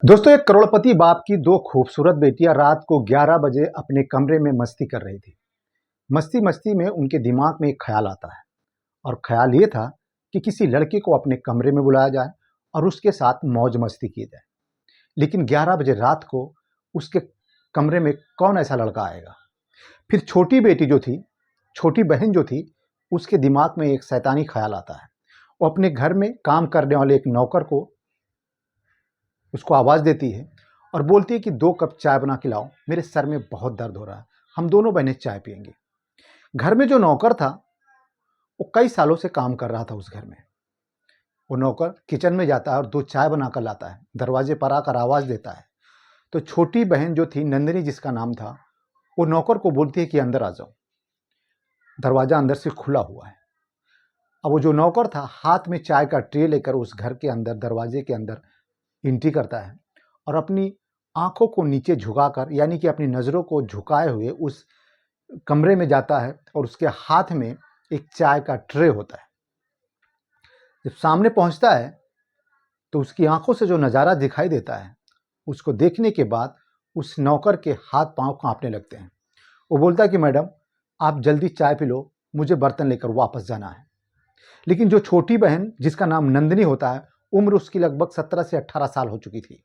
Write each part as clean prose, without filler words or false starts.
दोस्तों, एक करोड़पति बाप की दो खूबसूरत बेटियां रात को 11 बजे अपने कमरे में मस्ती कर रही थी। मस्ती मस्ती में उनके दिमाग में एक ख्याल आता है और ख्याल ये था कि किसी लड़के को अपने कमरे में बुलाया जाए और उसके साथ मौज मस्ती की जाए। लेकिन 11 बजे रात को उसके कमरे में कौन ऐसा लड़का आएगा? फिर छोटी बेटी जो थी, छोटी बहन जो थी, उसके दिमाग में एक शैतानी ख्याल आता है। वो अपने घर में काम करने वाले एक नौकर को उसको आवाज़ देती है और बोलती है कि 2 कप चाय बना के लाओ, मेरे सर में बहुत दर्द हो रहा है, हम दोनों बहनें चाय पिएंगे। घर में जो नौकर था, वो कई सालों से काम कर रहा था उस घर में। वो नौकर किचन में जाता है और 2 चाय बनाकर लाता है, दरवाजे पर आकर आवाज़ देता है। तो छोटी बहन जो थी, नंदिनी जिसका नाम था, वो नौकर को बोलती है कि अंदर आ जाओ। दरवाज़ा अंदर से खुला हुआ है। अब वो जो नौकर था, हाथ में चाय का ट्रे लेकर उस घर के अंदर, दरवाजे के अंदर एंट्री करता है और अपनी आंखों को नीचे झुकाकर, यानी कि अपनी नज़रों को झुकाए हुए उस कमरे में जाता है और उसके हाथ में एक चाय का ट्रे होता है। जब सामने पहुंचता है तो उसकी आंखों से जो नज़ारा दिखाई देता है, उसको देखने के बाद उस नौकर के हाथ पांव कांपने लगते हैं। वो बोलता है कि मैडम, आप जल्दी चाय पी लो, मुझे बर्तन लेकर वापस जाना है। लेकिन जो छोटी बहन जिसका नाम नंदिनी होता है, उम्र उसकी लगभग 17 से 18 साल हो चुकी थी।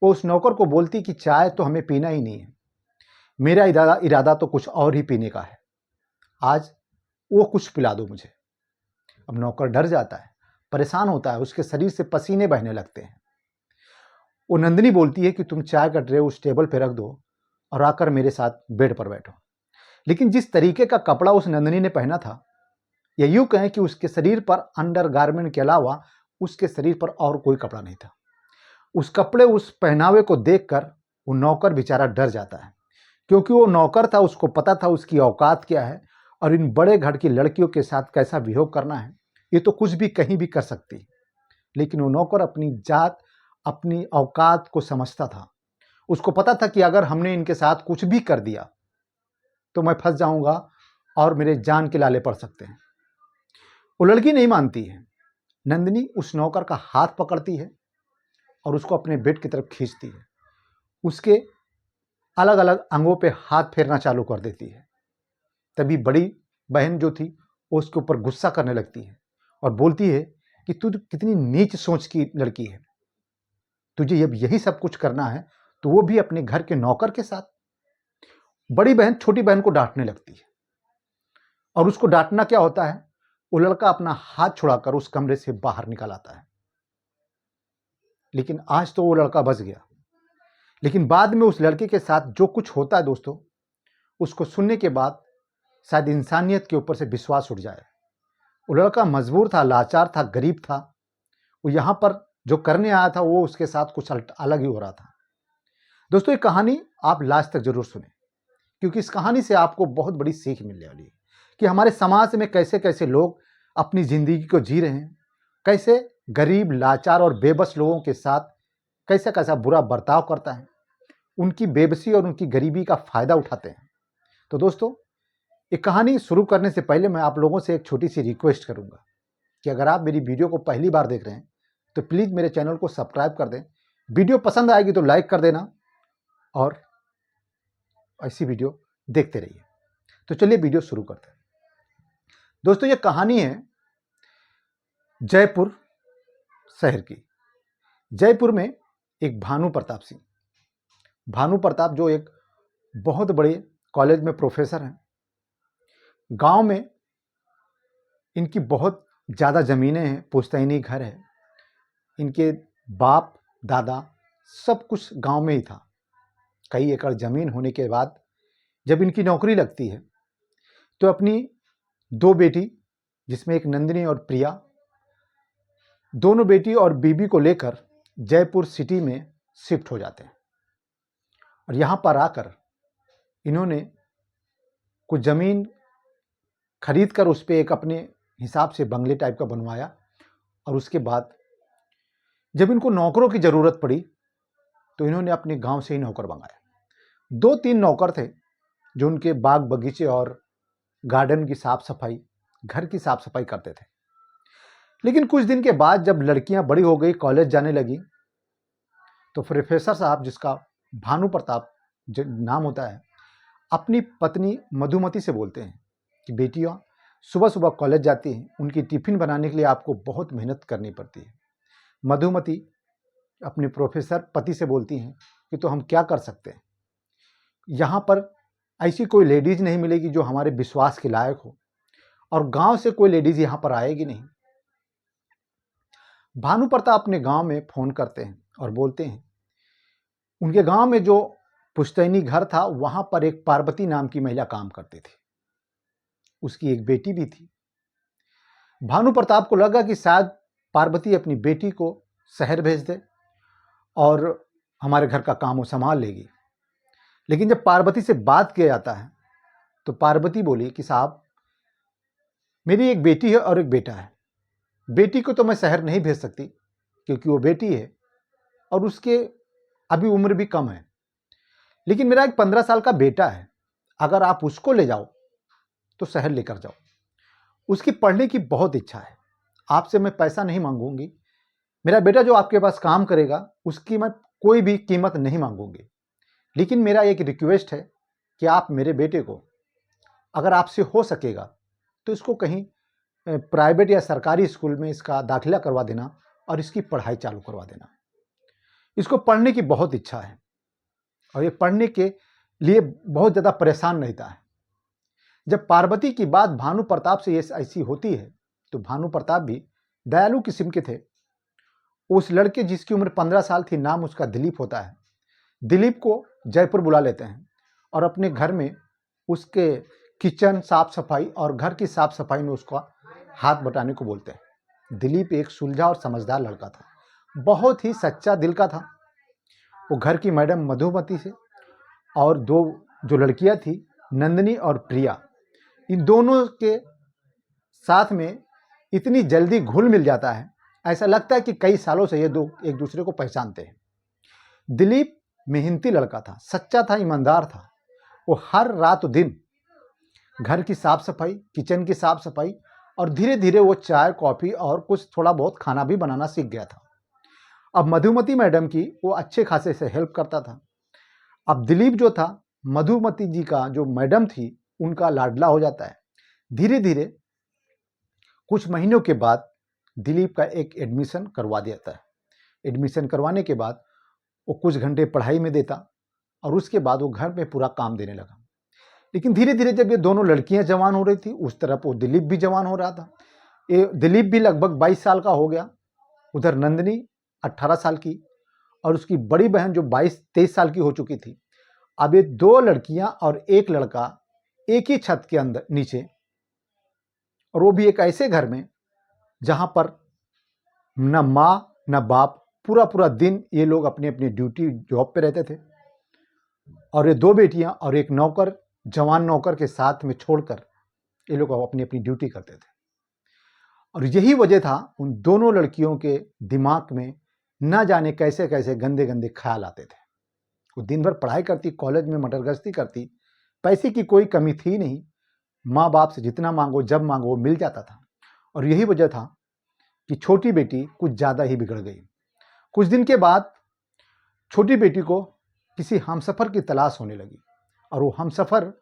वो उस नौकर को बोलती कि चाय तो हमें पीना ही नहीं है, मेरा इरादा तो कुछ और ही पीने का है, आज वो कुछ पिला दो मुझे। अब नौकर डर जाता है, परेशान होता है, उसके शरीर से पसीने बहने लगते हैं। वो नंदिनी बोलती है कि तुम चाय का ट्रे उस टेबल पर रख दो और आकर मेरे साथ बेड पर बैठो। लेकिन जिस तरीके का कपड़ा उस नंदिनी ने पहना था, या यूं कहें कि उसके शरीर पर अंडरगारमेंट के अलावा उसके शरीर पर और कोई कपड़ा नहीं था। उस कपड़े, उस पहनावे को देखकर वो नौकर बेचारा डर जाता है, क्योंकि वो नौकर था, उसको पता था उसकी औकात क्या है और इन बड़े घर की लड़कियों के साथ कैसा बिहेव करना है। ये तो कुछ भी कहीं भी कर सकती है। लेकिन वो नौकर अपनी जात, अपनी औकात को समझता था। उसको पता था कि अगर हमने इनके साथ कुछ भी कर दिया तो मैं फंस जाऊंगा और मेरे जान के लाले पड़ सकते हैं। वो लड़की नहीं मानती है। नंदिनी उस नौकर का हाथ पकड़ती है और उसको अपने बेड की तरफ खींचती है। उसके अलग अलग अंगों पे हाथ फेरना चालू कर देती है। तभी बड़ी बहन जो थी, वो उसके ऊपर गुस्सा करने लगती है और बोलती है कि तू कितनी नीच सोच की लड़की है, तुझे जब यही सब कुछ करना है तो वो भी अपने घर के नौकर के साथ। बड़ी बहन छोटी बहन को डांटने लगती है और उसको डांटना क्या होता है, वो लड़का अपना हाथ छुड़ाकर उस कमरे से बाहर निकल आता है। लेकिन आज तो वो लड़का बच गया, लेकिन बाद में उस लड़के के साथ जो कुछ होता है दोस्तों, उसको सुनने के बाद शायद इंसानियत के ऊपर से विश्वास उठ जाए। वो लड़का मजबूर था, लाचार था, गरीब था। वो यहाँ पर जो करने आया था, वो उसके साथ कुछ अलग ही हो रहा था। दोस्तों, ये कहानी आप लास्ट तक जरूर सुने, क्योंकि इस कहानी से आपको बहुत बड़ी सीख मिलने वाली है कि हमारे समाज में कैसे कैसे लोग अपनी जिंदगी को जी रहे हैं, कैसे गरीब, लाचार और बेबस लोगों के साथ कैसा कैसा बुरा बर्ताव करता है, उनकी बेबसी और उनकी गरीबी का फायदा उठाते हैं। तो दोस्तों, ये कहानी शुरू करने से पहले मैं आप लोगों से एक छोटी सी रिक्वेस्ट करूंगा कि अगर आप मेरी वीडियो को पहली बार देख रहे हैं तो प्लीज़ मेरे चैनल को सब्सक्राइब कर दें। वीडियो पसंद आएगी तो लाइक कर देना और ऐसी वीडियो देखते रहिए। तो चलिए वीडियो शुरू करते हैं। दोस्तों, ये कहानी है जयपुर शहर की। जयपुर में एक भानु प्रताप सिंह, भानु प्रताप जो एक बहुत बड़े कॉलेज में प्रोफेसर हैं। गांव में इनकी बहुत ज़्यादा ज़मीनें हैं, पुश्तैनी घर है। इनके बाप दादा सब कुछ गांव में ही था। कई एकड़ ज़मीन होने के बाद जब इनकी नौकरी लगती है तो अपनी 2 बेटी, जिसमें एक नंदिनी और प्रिया, दोनों बेटी और बीबी को लेकर जयपुर सिटी में शिफ्ट हो जाते हैं। और यहाँ पर आकर इन्होंने कुछ ज़मीन खरीद कर उस पर एक अपने हिसाब से बंगले टाइप का बनवाया। और उसके बाद जब इनको नौकरों की ज़रूरत पड़ी तो इन्होंने अपने गांव से ही नौकर मंगाया। 2-3 नौकर थे जो उनके बाग बगीचे और गार्डन की साफ सफाई, घर की साफ सफाई करते थे। लेकिन कुछ दिन के बाद जब लड़कियां बड़ी हो गई, कॉलेज जाने लगी, तो प्रोफेसर साहब, जिसका भानु प्रताप नाम होता है, अपनी पत्नी मधुमती से बोलते हैं कि बेटियाँ सुबह सुबह कॉलेज जाती हैं, उनकी टिफिन बनाने के लिए आपको बहुत मेहनत करनी पड़ती है। मधुमती अपने प्रोफेसर पति से बोलती हैं कि तो हम क्या कर सकते हैं, यहाँ पर ऐसी कोई लेडीज नहीं मिलेगी जो हमारे विश्वास के लायक हो, और गांव से कोई लेडीज यहाँ पर आएगी नहीं। भानु प्रताप अपने गांव में फोन करते हैं और बोलते हैं उनके गांव में जो पुश्तैनी घर था वहां पर एक पार्वती नाम की महिला काम करती थी, उसकी एक बेटी भी थी। भानु प्रताप को लगा कि शायद पार्वती अपनी बेटी को शहर भेज दे और हमारे घर का काम वो संभाल लेगी। लेकिन जब पार्वती से बात किया जाता है तो पार्वती बोली कि साहब, मेरी एक बेटी है और एक बेटा है। बेटी को तो मैं शहर नहीं भेज सकती क्योंकि वो बेटी है और उसके अभी उम्र भी कम है, लेकिन मेरा एक 15 साल का बेटा है, अगर आप उसको ले जाओ तो शहर लेकर जाओ। उसकी पढ़ने की बहुत इच्छा है, आपसे मैं पैसा नहीं मांगूंगी। मेरा बेटा जो आपके पास काम करेगा उसकी मैं कोई भी कीमत नहीं मांगूंगी, लेकिन मेरा एक रिक्वेस्ट है कि आप मेरे बेटे को, अगर आपसे हो सकेगा तो इसको कहीं प्राइवेट या सरकारी स्कूल में इसका दाखिला करवा देना और इसकी पढ़ाई चालू करवा देना। इसको पढ़ने की बहुत इच्छा है और ये पढ़ने के लिए बहुत ज़्यादा परेशान रहता है। जब पार्वती की बात भानु प्रताप से ये ऐसी होती है तो भानु प्रताप भी दयालु किस्म के थे। उस लड़के जिसकी उम्र 15 साल थी, नाम उसका दिलीप होता है, दिलीप को जयपुर बुला लेते हैं और अपने घर में उसके किचन साफ सफाई और घर की साफ सफाई में उसका हाथ बटाने को बोलते हैं। दिलीप एक सुलझा और समझदार लड़का था, बहुत ही सच्चा दिल का था। वो घर की मैडम मधुमती से और दो जो लड़कियां थी, नंदिनी और प्रिया, इन दोनों के साथ में इतनी जल्दी घुल मिल जाता है, ऐसा लगता है कि कई सालों से ये दो एक दूसरे को पहचानते हैं। दिलीप मेहनती लड़का था, सच्चा था, ईमानदार था। वो हर रात दिन घर की साफ सफाई, किचन की साफ सफाई और धीरे धीरे वो चाय कॉफी और कुछ थोड़ा बहुत खाना भी बनाना सीख गया था। अब मधुमती मैडम की वो अच्छे खासे से हेल्प करता था। अब दिलीप जो था, मधुमती जी का जो मैडम थी उनका लाडला हो जाता है। धीरे धीरे कुछ महीनों के बाद दिलीप का एक एडमिशन करवा देता है। एडमिशन करवाने के बाद वो कुछ घंटे पढ़ाई में देता और उसके बाद वो घर में पूरा काम देने लगा। लेकिन धीरे धीरे जब ये दोनों लड़कियां जवान हो रही थी, उस तरफ वो दिलीप भी जवान हो रहा था। ये दिलीप भी लगभग 22 साल का हो गया, उधर नंदिनी 18 साल की और उसकी बड़ी बहन जो 22-23 साल की हो चुकी थी। अब ये दो लड़कियां और एक लड़का एक ही छत के अंदर नीचे, और वो भी एक ऐसे घर में जहां पर न माँ न बाप, पूरा पूरा दिन ये लोग अपनी अपनी ड्यूटी जॉब पे रहते थे और ये दो बेटियां और एक नौकर, जवान नौकर के साथ में छोड़कर ये लोग अपनी अपनी ड्यूटी करते थे। और यही वजह था उन दोनों लड़कियों के दिमाग में न जाने कैसे कैसे गंदे गंदे ख्याल आते थे। वो दिन भर पढ़ाई करती, कॉलेज में मटरगश्ती करती, पैसे की कोई कमी थी नहीं, माँ बाप से जितना मांगो जब मांगो वो मिल जाता था। और यही वजह था कि छोटी बेटी कुछ ज़्यादा ही बिगड़ गई। कुछ दिन के बाद छोटी बेटी को किसी हमसफ़र की तलाश होने लगी और वो हमसफ़र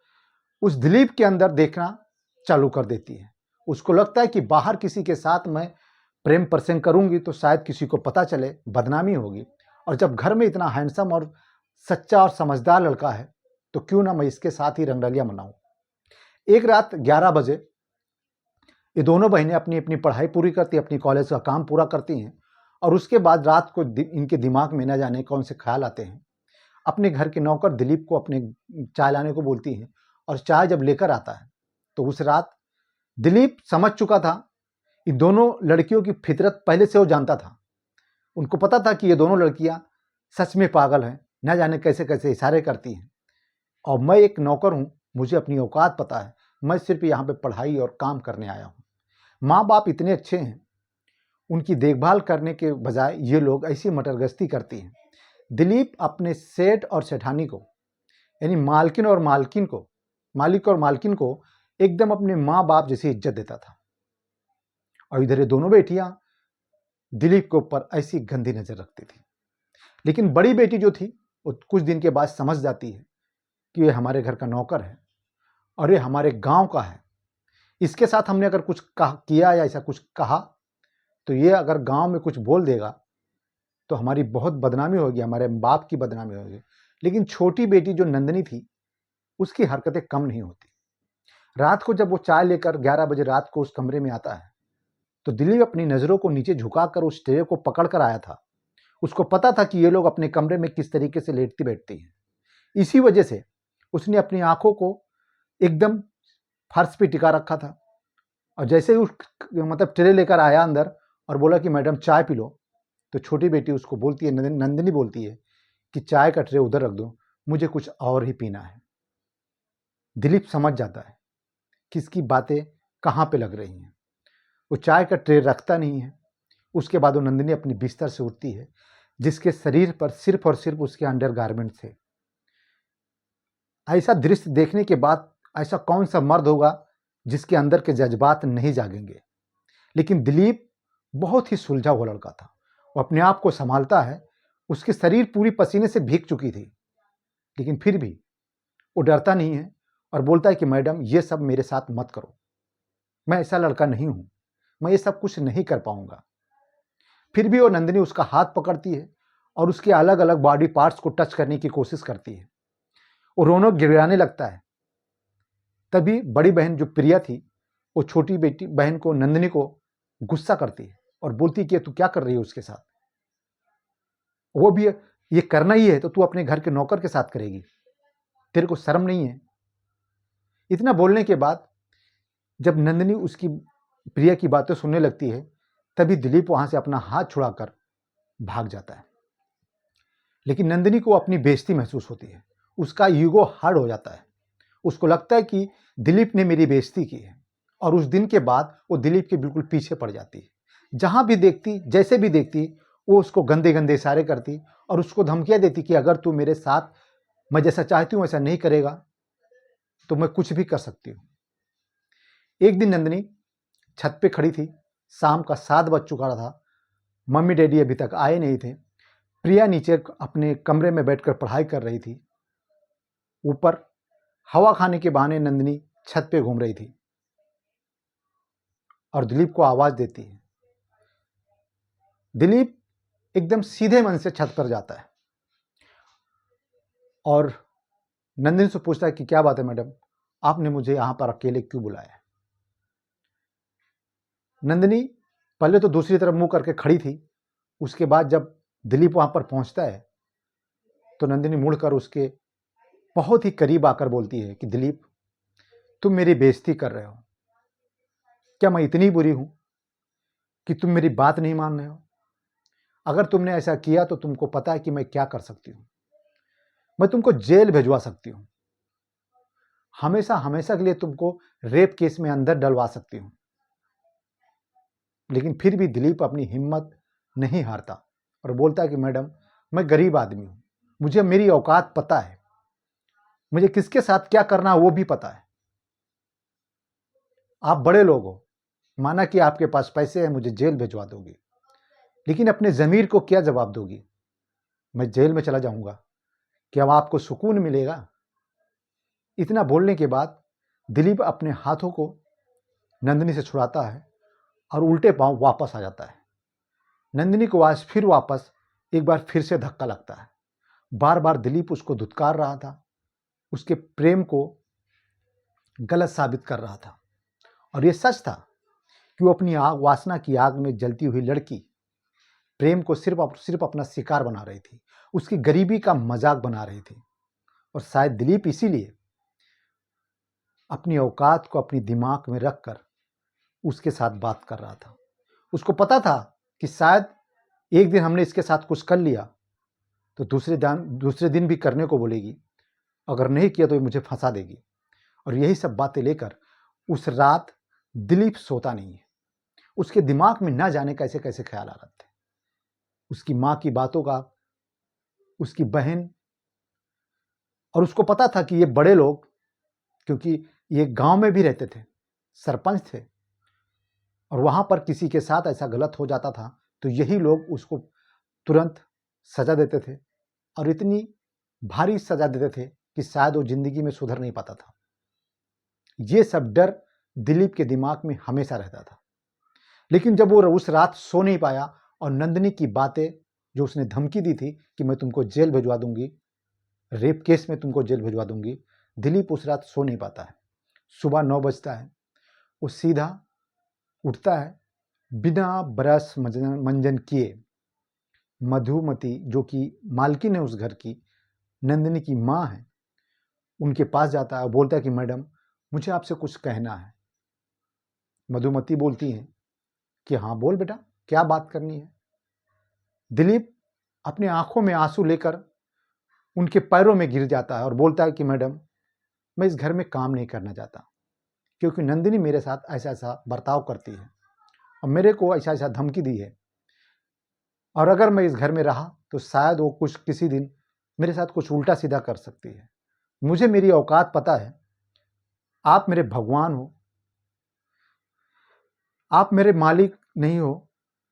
उस दिलीप के अंदर देखना चालू कर देती है। उसको लगता है कि बाहर किसी के साथ मैं प्रेम प्रसंग करूंगी तो शायद किसी को पता चले, बदनामी होगी, और जब घर में इतना हैंडसम और सच्चा और समझदार लड़का है तो क्यों ना मैं इसके साथ ही रंगरलियां मनाऊं। एक रात 11 बजे ये दोनों बहनें अपनी अपनी पढ़ाई पूरी करती, अपनी कॉलेज का काम पूरा करती हैं और उसके बाद रात को इनके दिमाग में न जाने कौन से ख्याल आते हैं। अपने घर के नौकर दिलीप को अपने चाय लाने को बोलती हैं और चाय जब लेकर आता है तो उस रात दिलीप समझ चुका था, इन दोनों लड़कियों की फितरत पहले से वो जानता था। उनको पता था कि ये दोनों लड़कियां सच में पागल हैं, न जाने कैसे कैसे इशारे करती हैं और मैं एक नौकर हूं, मुझे अपनी औकात पता है, मैं सिर्फ यहाँ पे पढ़ाई और काम करने आया हूँ। माँ बाप इतने अच्छे हैं, उनकी देखभाल करने के बजाय ये लोग ऐसी मटरगश्ती करती हैं। दिलीप अपने सेठ और सेठानी को, यानी मालिक और मालकिन को एकदम अपने माँ बाप जैसी इज्जत देता था और इधर ये दोनों बेटियां दिलीप के ऊपर ऐसी गंदी नजर रखती थी। लेकिन बड़ी बेटी जो थी वो कुछ दिन के बाद समझ जाती है कि ये हमारे घर का नौकर है और ये हमारे गांव का है। इसके साथ हमने अगर कुछ किया या ऐसा कुछ कहा तो ये अगर गांव में कुछ बोल देगा तो हमारी बहुत बदनामी होगी, हमारे बाप की बदनामी होगी। लेकिन छोटी बेटी जो नंदिनी थी उसकी हरकतें कम नहीं होती। रात को जब वो चाय लेकर 11 बजे रात को उस कमरे में आता है तो दिलीप अपनी नजरों को नीचे झुकाकर उस ट्रे को पकड़ कर आया था। उसको पता था कि ये लोग अपने कमरे में किस तरीके से लेटती बैठती हैं। इसी वजह से उसने अपनी आंखों को एकदम फर्श पे टिका रखा था और जैसे ही उस ट्रे लेकर आया अंदर और बोला कि मैडम चाय पी लो, तो छोटी बेटी उसको बोलती है, नंदिनी बोलती है कि चाय का ट्रे उधर रख दो, मुझे कुछ और ही पीना है। दिलीप समझ जाता है कि इसकी बातें कहाँ पे लग रही हैं। वो चाय का ट्रे रखता नहीं है। उसके बाद वो नंदिनी अपनी बिस्तर से उठती है जिसके शरीर पर सिर्फ और सिर्फ उसके अंडरगारमेंट थे। ऐसा दृश्य देखने के बाद ऐसा कौन सा मर्द होगा जिसके अंदर के जज्बात नहीं जागेंगे। लेकिन दिलीप बहुत ही सुलझा हुआ लड़का था। वो अपने आप को संभालता है। उसकी शरीर पूरी पसीने से भीग चुकी थी, लेकिन फिर भी वो डरता नहीं है और बोलता है कि मैडम ये सब मेरे साथ मत करो, मैं ऐसा लड़का नहीं हूं, मैं ये सब कुछ नहीं कर पाऊंगा। फिर भी वो नंदिनी उसका हाथ पकड़ती है और उसके अलग अलग बॉडी पार्ट्स को टच करने की कोशिश करती है। वो रोना गिड़गिड़ाने लगता है। तभी बड़ी बहन जो प्रिया थी वो छोटी बेटी बहन को, नंदिनी को गुस्सा करती है और बोलती कि तू क्या कर रही है उसके साथ, वो भी ये करना ही है तो तू अपने घर के नौकर के साथ करेगी, तेरे को शर्म नहीं है। इतना बोलने के बाद जब नंदिनी उसकी प्रिया की बातें सुनने लगती है तभी दिलीप वहां से अपना हाथ छुड़ाकर भाग जाता है। लेकिन नंदिनी को अपनी बेइज्जती महसूस होती है। उसका ईगो हर्ट हो जाता है। उसको लगता है कि दिलीप ने मेरी बेइज्जती की है और उस दिन के बाद वो दिलीप के बिल्कुल पीछे पड़ जाती है। जहां भी देखती, जैसे भी देखती, वो उसको गंदे गंदे इशारे करती और उसको धमकियां देती कि अगर तू मेरे साथ मैं जैसा चाहती हूं वैसा नहीं करेगा तो मैं कुछ भी कर सकती हूं। एक दिन नंदिनी छत पे खड़ी थी। शाम का 7 बज चुका था। मम्मी डैडी अभी तक आए नहीं थे। प्रिया नीचे अपने कमरे में बैठकर पढ़ाई कर रही थी। ऊपर हवा खाने के बहाने नंदिनी छत पे घूम रही थी और दिलीप को आवाज देती है। दिलीप एकदम सीधे मन से छत पर जाता है और नंदिनी से पूछता है कि क्या बात है मैडम, आपने मुझे यहां पर अकेले क्यों बुलाया है। नंदिनी पहले तो दूसरी तरफ मुंह करके खड़ी थी। उसके बाद जब दिलीप वहां पर पहुंचता है तो नंदिनी मुड़कर उसके बहुत ही करीब आकर बोलती है कि दिलीप, तुम मेरी बेइज्जती कर रहे हो। क्या मैं इतनी बुरी हूं कि तुम मेरी बात नहीं मान रहे हो? अगर तुमने ऐसा किया तो तुमको पता है कि मैं क्या कर सकती हूं। मैं तुमको जेल भिजवा सकती हूं, हमेशा हमेशा के लिए तुमको रेप केस में अंदर डलवा सकती हूं। लेकिन फिर भी दिलीप अपनी हिम्मत नहीं हारता और बोलता है कि मैडम, मैं गरीब आदमी हूं, मुझे मेरी औकात पता है, मुझे किसके साथ क्या करना है वो भी पता है। आप बड़े लोग हो, माना कि आपके पास पैसे हैं, मुझे जेल भिजवा दोगी, लेकिन अपने जमीर को क्या जवाब दोगी? मैं जेल में चला जाऊंगा, क्या आपको सुकून मिलेगा? इतना बोलने के बाद दिलीप अपने हाथों को नंदिनी से छुड़ाता है और उल्टे पांव वापस आ जाता है। नंदिनी को आज फिर वापस एक बार फिर से धक्का लगता है। बार बार दिलीप उसको धुतकार रहा था, उसके प्रेम को गलत साबित कर रहा था। और यह सच था कि वो अपनी आग, वासना की आग में जलती हुई लड़की प्रेम को सिर्फ अपना शिकार बना रही थी, उसकी गरीबी का मजाक बना रही थी। और शायद दिलीप इसीलिए अपनी औकात को अपनी दिमाग में रखकर उसके साथ बात कर रहा था। उसको पता था कि शायद एक दिन हमने इसके साथ कुछ कर लिया तो दूसरे दिन भी करने को बोलेगी, अगर नहीं किया तो ये मुझे फंसा देगी। और यही सब बातें लेकर उस रात दिलीप सोता नहीं है। उसके दिमाग में ना जाने कैसे कैसे ख्याल आ रहे थे, उसकी माँ की बातों का, उसकी बहन। और उसको पता था कि ये बड़े लोग, क्योंकि ये गांव में भी रहते थे, सरपंच थे, और वहां पर किसी के साथ ऐसा गलत हो जाता था तो यही लोग उसको तुरंत सज़ा देते थे और इतनी भारी सज़ा देते थे कि शायद वो ज़िंदगी में सुधर नहीं पाता था। ये सब डर दिलीप के दिमाग में हमेशा रहता था। लेकिन जब वो उस रात सो नहीं पाया और नंदिनी की बातें, जो उसने धमकी दी थी कि मैं तुमको जेल भिजवा दूंगी, रेप केस में तुमको जेल भिजवा दूंगी, दिलीप उस रात सो नहीं पाता है। सुबह 9 बजता है, वो सीधा उठता है, बिना ब्रश मंजन किए मधुमती, जो कि मालकिन है उस घर की, नंदिनी की माँ है, उनके पास जाता है और बोलता है कि मैडम, मुझे आपसे कुछ कहना है। मधुमती बोलती है कि हाँ बोल बेटा, क्या बात करनी है। दिलीप अपनी आंखों में आंसू लेकर उनके पैरों में गिर जाता है और बोलता है कि मैडम, मैं इस घर में काम नहीं करना चाहता, क्योंकि नंदिनी मेरे साथ ऐसा ऐसा बर्ताव करती है और मेरे को ऐसा ऐसा धमकी दी है, और अगर मैं इस घर में रहा तो शायद वो कुछ किसी दिन मेरे साथ कुछ उल्टा सीधा कर सकती है। मुझे मेरी औकात पता है, आप मेरे भगवान हो, आप मेरे मालिक नहीं हो,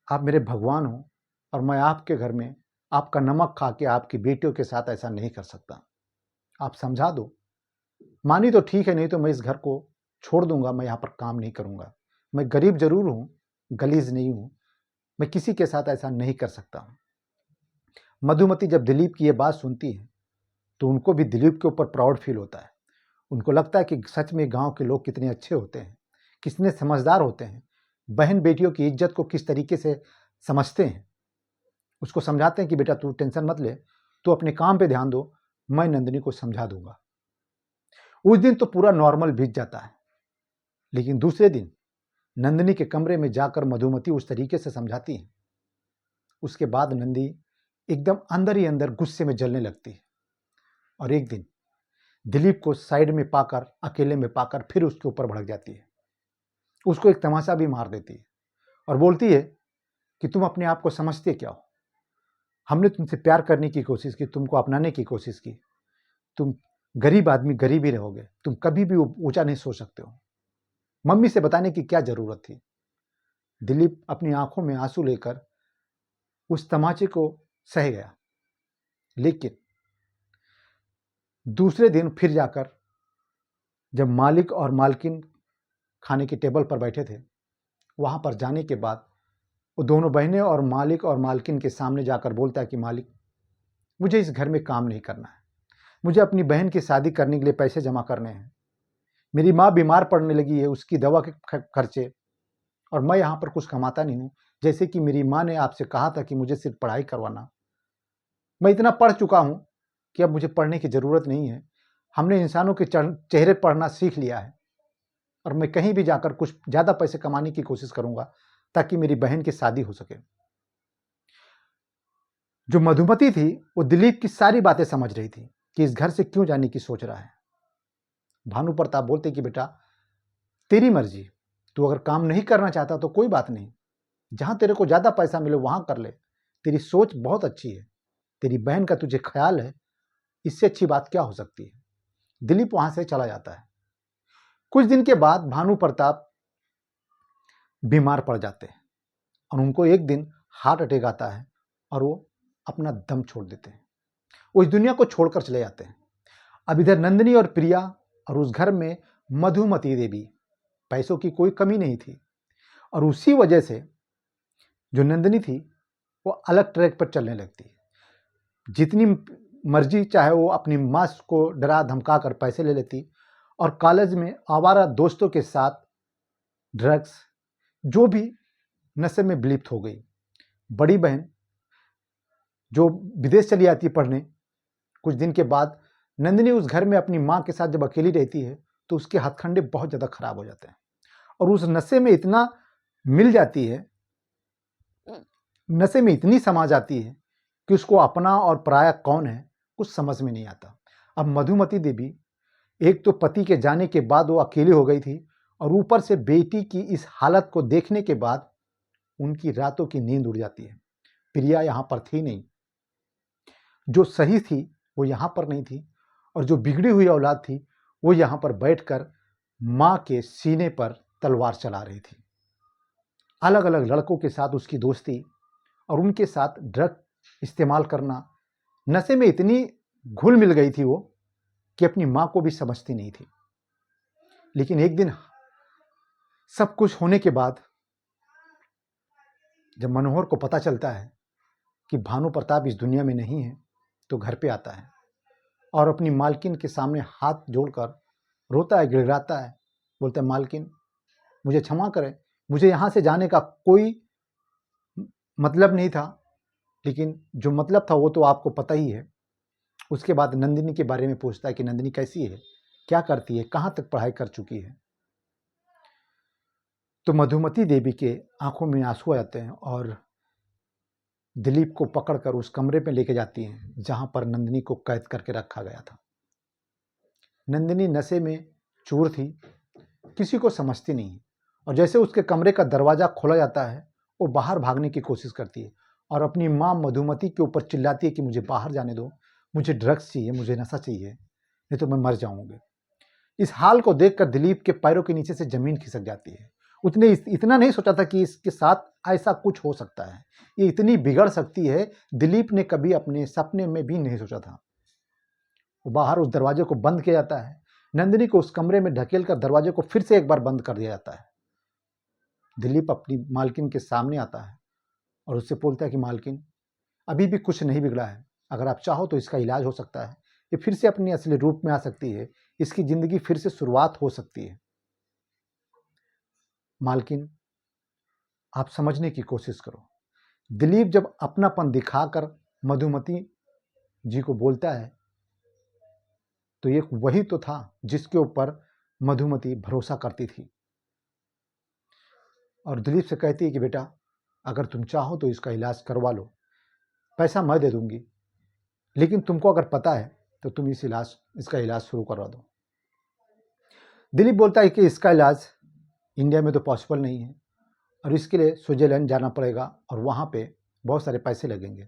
आप मेरे भगवान हो, और मैं आपके घर में आपका नमक खा के आपकी बेटियों के साथ ऐसा नहीं कर सकता। आप समझा दो, मानी तो ठीक है, नहीं तो मैं इस घर को छोड़ दूंगा, मैं यहाँ पर काम नहीं करूंगा। मैं गरीब जरूर हूँ, गलीज नहीं हूँ, मैं किसी के साथ ऐसा नहीं कर सकता हूँ। मधुमती जब दिलीप की ये बात सुनती है तो उनको भी दिलीप के ऊपर प्राउड फील होता है। उनको लगता है कि सच में गांव के लोग कितने अच्छे होते हैं, कितने समझदार होते हैं, बहन बेटियों की इज्जत को किस तरीके से समझते हैं। उसको समझाते हैं कि बेटा तू टेंशन मत ले, तू अपने काम पे ध्यान दो, मैं नंदिनी को समझा दूंगा। उस दिन तो पूरा नॉर्मल बीत जाता है, लेकिन दूसरे दिन नंदिनी के कमरे में जाकर मधुमती उस तरीके से समझाती है, उसके बाद नंदी एकदम अंदर ही अंदर गुस्से में जलने लगती है और एक दिन दिलीप को साइड में पाकर, अकेले में पाकर फिर उसके ऊपर भड़क जाती है। उसको एक तमाचा भी मार देती है और बोलती है कि तुम अपने आप को समझते क्या हो, हमने तुमसे प्यार करने की कोशिश की, तुमको अपनाने की कोशिश की, तुम गरीब आदमी गरीब ही रहोगे, तुम कभी भी ऊंचा नहीं सोच सकते हो, मम्मी से बताने की क्या जरूरत थी। दिलीप अपनी आंखों में आंसू लेकर उस तमाचे को सह गया, लेकिन दूसरे दिन फिर जाकर जब मालिक और मालकिन खाने के टेबल पर बैठे थे, वहां पर जाने के बाद वो दोनों बहनें और मालिक और मालकिन के सामने जाकर बोलता है कि मालिक, मुझे इस घर में काम नहीं करना है, मुझे अपनी बहन की शादी करने के लिए पैसे जमा करने हैं, मेरी माँ बीमार पड़ने लगी है, उसकी दवा के खर्चे, और मैं यहाँ पर कुछ कमाता नहीं हूँ, जैसे कि मेरी माँ ने आपसे कहा था कि मुझे सिर्फ पढ़ाई करवाना। मैं इतना पढ़ चुका हूँ कि अब मुझे पढ़ने की ज़रूरत नहीं है, हमने इंसानों के चेहरे पढ़ना सीख लिया है, और मैं कहीं भी जाकर कुछ ज़्यादा पैसे कमाने की कोशिश करूँगा ताकि मेरी बहन की शादी हो सके। जो मधुमती थी वो दिलीप की सारी बातें समझ रही थी कि इस घर से क्यों जाने की सोच रहा है। भानु प्रताप बोलते कि बेटा, तेरी मर्जी, तू अगर काम नहीं करना चाहता तो कोई बात नहीं, जहां तेरे को ज्यादा पैसा मिले वहां कर ले, तेरी सोच बहुत अच्छी है, तेरी बहन का तुझे ख्याल है, इससे अच्छी बात क्या हो सकती है। दिलीप वहां से चला जाता है। कुछ दिन के बाद भानु प्रताप बीमार पड़ जाते हैं और उनको एक दिन हार्ट अटैक आता है और वो अपना दम छोड़ देते हैं, वो इस दुनिया को छोड़कर चले जाते हैं। अब इधर नंदिनी और प्रिया और उस घर में मधुमती देवी, पैसों की कोई कमी नहीं थी, और उसी वजह से जो नंदिनी थी वो अलग ट्रैक पर चलने लगती। जितनी मर्जी चाहे वो अपनी माँ को डरा धमका कर पैसे ले लेती और कॉलेज में आवारा दोस्तों के साथ ड्रग्स, जो भी नशे में विलिप्त हो गई। बड़ी बहन जो विदेश चली जाती है पढ़ने, कुछ दिन के बाद नंदिनी उस घर में अपनी माँ के साथ जब अकेली रहती है तो उसके हथकंडे बहुत ज़्यादा खराब हो जाते हैं और उस नशे में इतना मिल जाती है, नशे में इतनी समा जाती है कि उसको अपना और पराया कौन है कुछ समझ में नहीं आता। अब मधुमती देवी एक तो पति के जाने के बाद वो अकेली हो गई थी और ऊपर से बेटी की इस हालत को देखने के बाद उनकी रातों की नींद उड़ जाती है। प्रिया यहाँ पर थी नहीं, जो सही थी वो यहाँ पर नहीं थी, और जो बिगड़ी हुई औलाद थी वो यहाँ पर बैठकर माँ के सीने पर तलवार चला रही थी। अलग अलग लड़कों के साथ उसकी दोस्ती और उनके साथ ड्रग इस्तेमाल करना, नशे में इतनी घुल मिल गई थी वो कि अपनी माँ को भी समझती नहीं थी। लेकिन एक दिन सब कुछ होने के बाद जब मनोहर को पता चलता है कि भानु प्रताप इस दुनिया में नहीं है, तो घर पे आता है और अपनी मालकिन के सामने हाथ जोड़कर रोता है, गिड़गिड़ाता है, बोलता है, मालकिन मुझे क्षमा करें, मुझे यहाँ से जाने का कोई मतलब नहीं था, लेकिन जो मतलब था वो तो आपको पता ही है। उसके बाद नंदिनी के बारे में पूछता है कि नंदिनी कैसी है, क्या करती है, कहाँ तक पढ़ाई कर चुकी है। तो मधुमती देवी के आंखों में आंसू आ जाते हैं और दिलीप को पकड़कर उस कमरे में लेके जाती हैं जहां पर नंदिनी को कैद करके रखा गया था। नंदिनी नशे में चूर थी, किसी को समझती नहीं, और जैसे उसके कमरे का दरवाजा खोला जाता है वो बाहर भागने की कोशिश करती है और अपनी माँ मधुमती के ऊपर चिल्लाती है कि मुझे बाहर जाने दो, मुझे ड्रग्स चाहिए, मुझे नशा चाहिए, नहीं तो मैं मर जाऊंगी। इस हाल को देखकर दिलीप के पैरों के नीचे से जमीन खिसक जाती है। उसने इतना नहीं सोचा था कि इसके साथ ऐसा कुछ हो सकता है, ये इतनी बिगड़ सकती है, दिलीप ने कभी अपने सपने में भी नहीं सोचा था। वो बाहर उस दरवाजे को बंद किया जाता है, नंदिनी को उस कमरे में ढकेल कर दरवाजे को फिर से एक बार बंद कर दिया जाता है। दिलीप अपनी मालकिन के सामने आता है और उससे बोलता है कि मालकिन, अभी भी कुछ नहीं बिगड़ा है, अगर आप चाहो तो इसका इलाज हो सकता है, ये फिर से अपने असली रूप में आ सकती है, इसकी जिंदगी फिर से शुरुआत हो सकती है। मालकिन, आप समझने की कोशिश करो। दिलीप जब अपनापन दिखाकर मधुमती जी को बोलता है तो ये वही तो था जिसके ऊपर मधुमती भरोसा करती थी, और दिलीप से कहती है कि बेटा, अगर तुम चाहो तो इसका इलाज करवा लो, पैसा मैं दे दूंगी, लेकिन तुमको अगर पता है तो तुम इसका इलाज शुरू करवा दो। दिलीप बोलता है कि इसका इलाज इंडिया में तो पॉसिबल नहीं है और इसके लिए स्विट्जरलैंड जाना पड़ेगा और वहाँ पे बहुत सारे पैसे लगेंगे।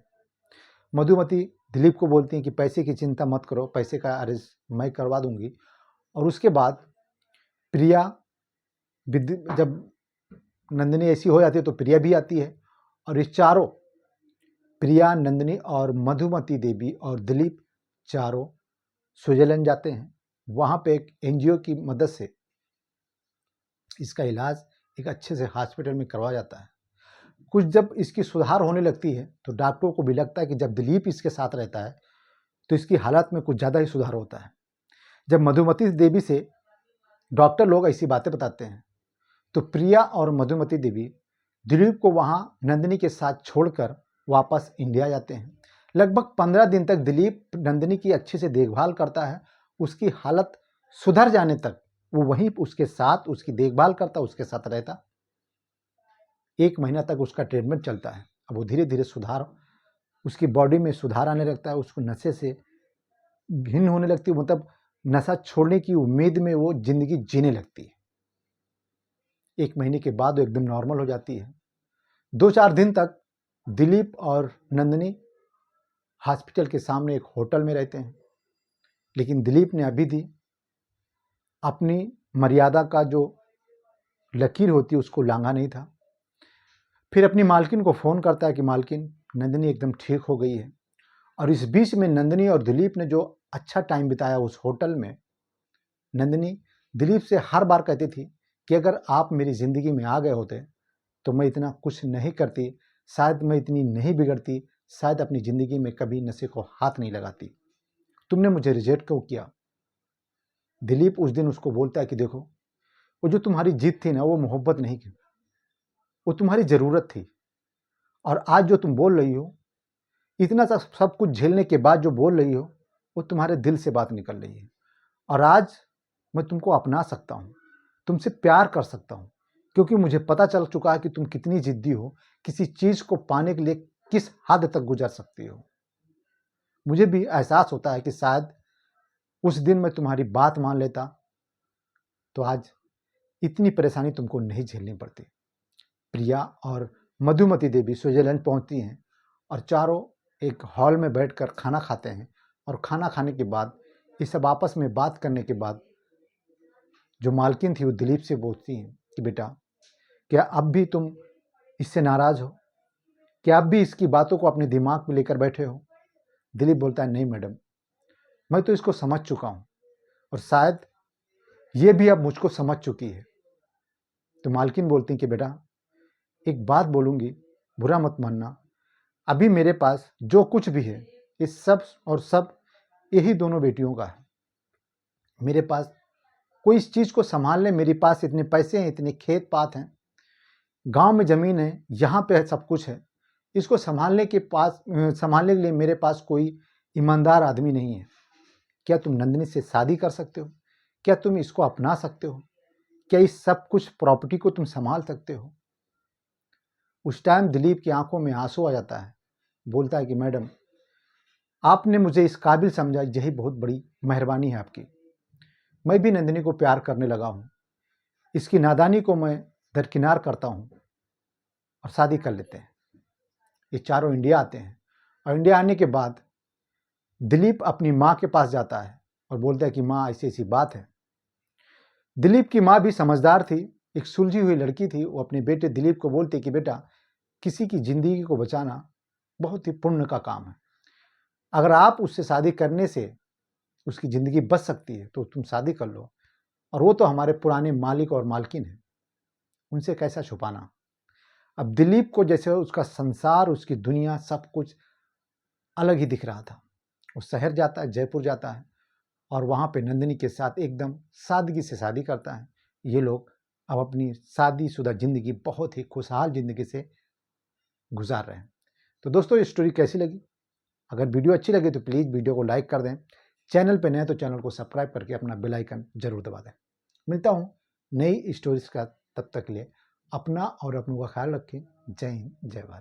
मधुमती दिलीप को बोलती हैं कि पैसे की चिंता मत करो, पैसे का अरेंज मैं करवा दूंगी। और उसके बाद प्रिया, जब नंदिनी ऐसी हो जाती है तो प्रिया भी आती है और ये चारों, प्रिया, नंदिनी और मधुमती देवी और दिलीप, चारों स्विट्जरलैंड जाते हैं। वहाँ पे एक एनजीओ की मदद से इसका इलाज एक अच्छे से हॉस्पिटल में करवाया जाता है। कुछ जब इसकी सुधार होने लगती है तो डॉक्टरों को भी लगता है कि जब दिलीप इसके साथ रहता है तो इसकी हालत में कुछ ज़्यादा ही सुधार होता है। जब मधुमती देवी से डॉक्टर लोग ऐसी बातें बताते हैं तो प्रिया और मधुमती देवी दिलीप को वहाँ नंदिनी के साथ छोड़कर वापस इंडिया जाते हैं। लगभग 15 दिन तक दिलीप नंदिनी की अच्छे से देखभाल करता है, उसकी हालत सुधर जाने तक वो वहीं उसके साथ उसकी देखभाल करता, उसके साथ रहता। 1 महीना तक उसका ट्रीटमेंट चलता है। अब वो धीरे धीरे उसकी बॉडी में सुधार आने लगता है, उसको नशे से भिन्न होने लगती है, मतलब नशा छोड़ने की उम्मीद में वो जिंदगी जीने लगती है। 1 महीने के बाद वो एकदम नॉर्मल हो जाती है। 2-4 दिन तक दिलीप और नंदिनी हॉस्पिटल के सामने एक होटल में रहते हैं, लेकिन दिलीप ने अभी भी अपनी मर्यादा का जो लकीर होती है उसको लांघा नहीं था। फिर अपनी मालकिन को फ़ोन करता है कि मालकिन, नंदिनी एकदम ठीक हो गई है। और इस बीच में नंदिनी और दिलीप ने जो अच्छा टाइम बिताया उस होटल में, नंदिनी दिलीप से हर बार कहती थी कि अगर आप मेरी ज़िंदगी में आ गए होते तो मैं इतना कुछ नहीं करती, शायद मैं इतनी नहीं बिगड़ती, शायद अपनी ज़िंदगी में कभी नशे को हाथ नहीं लगाती, तुमने मुझे रिजेक्ट क्यों किया। दिलीप उस दिन उसको बोलता है कि देखो, वो जो तुम्हारी जिद थी ना, वो मोहब्बत नहीं थी, वो तुम्हारी ज़रूरत थी। और आज जो तुम बोल रही हो, इतना सब कुछ झेलने के बाद जो बोल रही हो, वो तुम्हारे दिल से बात निकल रही है। और आज मैं तुमको अपना सकता हूँ, तुमसे प्यार कर सकता हूँ, क्योंकि मुझे पता चल चुका है कि तुम कितनी जिद्दी हो, किसी चीज़ को पाने के लिए किस हद तक गुजर सकती हो। मुझे भी एहसास होता है कि शायद उस दिन मैं तुम्हारी बात मान लेता तो आज इतनी परेशानी तुमको नहीं झेलनी पड़ती। प्रिया और मधुमती देवी स्विट्जरलैंड पहुंचती हैं और चारों एक हॉल में बैठकर खाना खाते हैं। और खाना खाने के बाद, ये सब आपस में बात करने के बाद, जो मालकिन थी वो दिलीप से पूछती हैं कि बेटा, क्या अब भी तुम इससे नाराज़ हो। क्या आप भी इसकी बातों को अपने दिमाग में लेकर बैठे हो? दिलीप बोलता है, नहीं मैडम, मैं तो इसको समझ चुका हूँ और शायद ये भी अब मुझको समझ चुकी है। तो मालकिन बोलती कि बेटा, एक बात बोलूँगी, बुरा मत मानना, अभी मेरे पास जो कुछ भी है ये सब और सब यही दोनों बेटियों का है। मेरे पास कोई इस चीज़ को संभाल ले, मेरे पास इतने पैसे हैं, इतने खेत पात हैं, गांव में ज़मीन है, यहाँ पे सब कुछ है, इसको संभालने के लिए मेरे पास कोई ईमानदार आदमी नहीं है। क्या तुम नंदिनी से शादी कर सकते हो? क्या तुम इसको अपना सकते हो? क्या इस सब कुछ प्रॉपर्टी को तुम संभाल सकते हो? उस टाइम दिलीप की आंखों में आंसू आ जाता है। बोलता है कि मैडम, आपने मुझे इस काबिल समझा, यही बहुत बड़ी मेहरबानी है आपकी। मैं भी नंदिनी को प्यार करने लगा हूँ, इसकी नादानी को मैं दरकिनार करता हूँ और शादी कर लेते हैं। ये चारों इंडिया आते हैं और इंडिया आने के बाद दिलीप अपनी माँ के पास जाता है और बोलता है कि माँ, ऐसी ऐसी बात है। दिलीप की माँ भी समझदार थी, एक सुलझी हुई लड़की थी। वो अपने बेटे दिलीप को बोलते कि बेटा, किसी की जिंदगी को बचाना बहुत ही पुण्य का काम है। अगर आप उससे शादी करने से उसकी ज़िंदगी बच सकती है तो तुम शादी कर लो, और वो तो हमारे पुराने मालिक और मालकिन हैं, उनसे कैसा छुपाना। अब दिलीप को जैसे उसका संसार, उसकी दुनिया, सब कुछ अलग ही दिख रहा था। वो शहर जाता है, जयपुर जाता है और वहाँ पे नंदिनी के साथ एकदम सादगी से शादी करता है। ये लोग अब अपनी शादीशुदा ज़िंदगी बहुत ही खुशहाल ज़िंदगी से गुजार रहे हैं। तो दोस्तों, ये स्टोरी कैसी लगी? अगर वीडियो अच्छी लगी तो प्लीज़ वीडियो को लाइक कर दें। चैनल पे नए तो चैनल को सब्सक्राइब करके अपना बेल आइकन जरूर दबा दें। मिलता हूँ नई स्टोरीज का, तब तक के लिए अपना और अपनों का ख्याल रखें। जय हिंद, जय भारत।